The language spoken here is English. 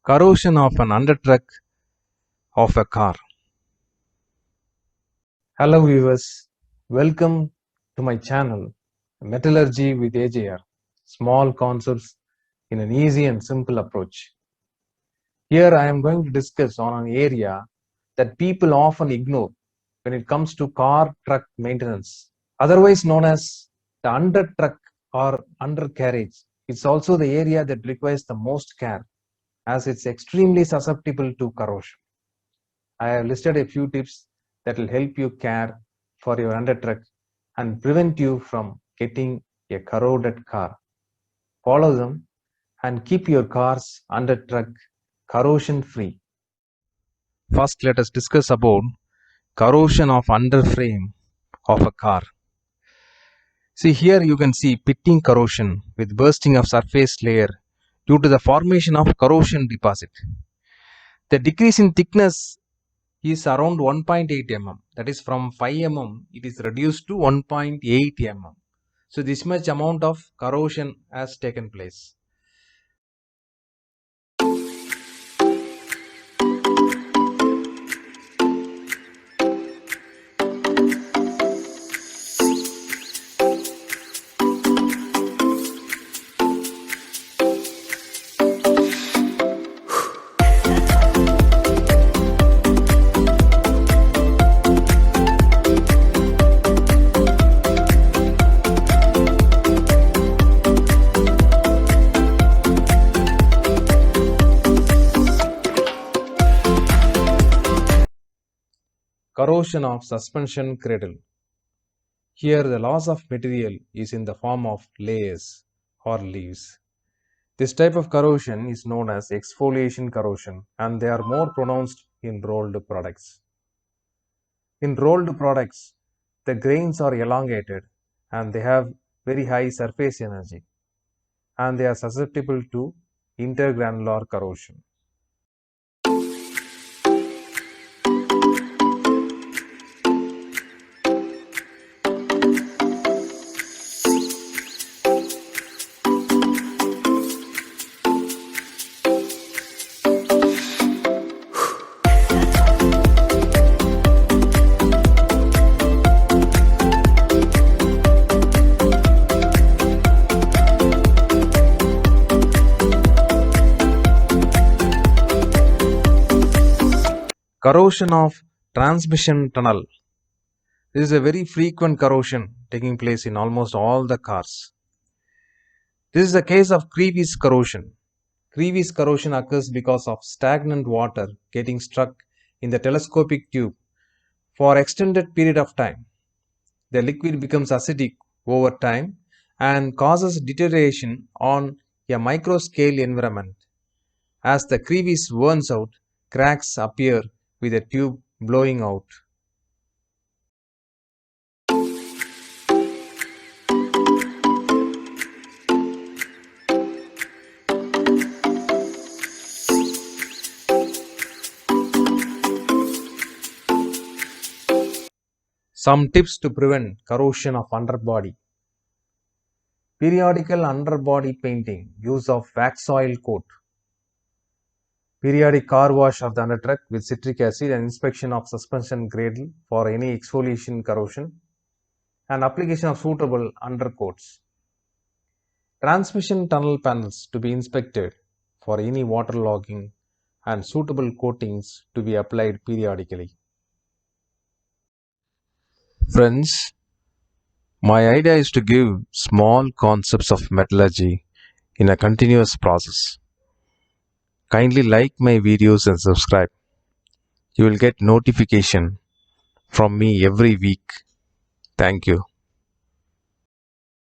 Corrosion of an undertruck of a car. Hello viewers, welcome to my channel Metallurgy with AJR, small concepts in an easy and simple approach. Here I am going to discuss on an area that people often ignore when it comes to car truck maintenance, otherwise known as the undertruck or undercarriage. It's also the area that requires the most care as it's extremely susceptible to corrosion. I have listed a few tips that will help you care for your undertruck and prevent you from getting a corroded car. Follow them and keep your car's undertruck corrosion free. First, let us discuss about corrosion of underframe of a car. See, here you can see pitting corrosion with bursting of surface layer due to the formation of corrosion deposit. The decrease in thickness is around 1.8 mm, that is from 5 mm it is reduced to 1.8 mm. So this much amount of corrosion has taken place. Corrosion of suspension cradle. Here the loss of material is in the form of layers or leaves. This type of corrosion is known as exfoliation corrosion and they are more pronounced in rolled products. In rolled products, the grains are elongated and they have very high surface energy and they are susceptible to intergranular corrosion. Corrosion of transmission tunnel. This is a very frequent corrosion taking place in almost all the cars. This is the case of crevice corrosion. Crevice corrosion occurs because of stagnant water getting stuck in the telescopic tube for extended period of time. The liquid becomes acidic over time and causes deterioration on a micro scale environment. As the crevice burns out, cracks appear with a tube blowing out. Some tips to prevent corrosion of underbody. Periodical underbody painting, use of wax oil coat. Periodic car wash of the undertruck with citric acid and inspection of suspension cradle for any exfoliation corrosion and application of suitable undercoats. Transmission tunnel panels to be inspected for any waterlogging and suitable coatings to be applied periodically. Friends, my idea is to give small concepts of metallurgy in a continuous process. Kindly like my videos and subscribe. You will get notification from me every week. Thank you.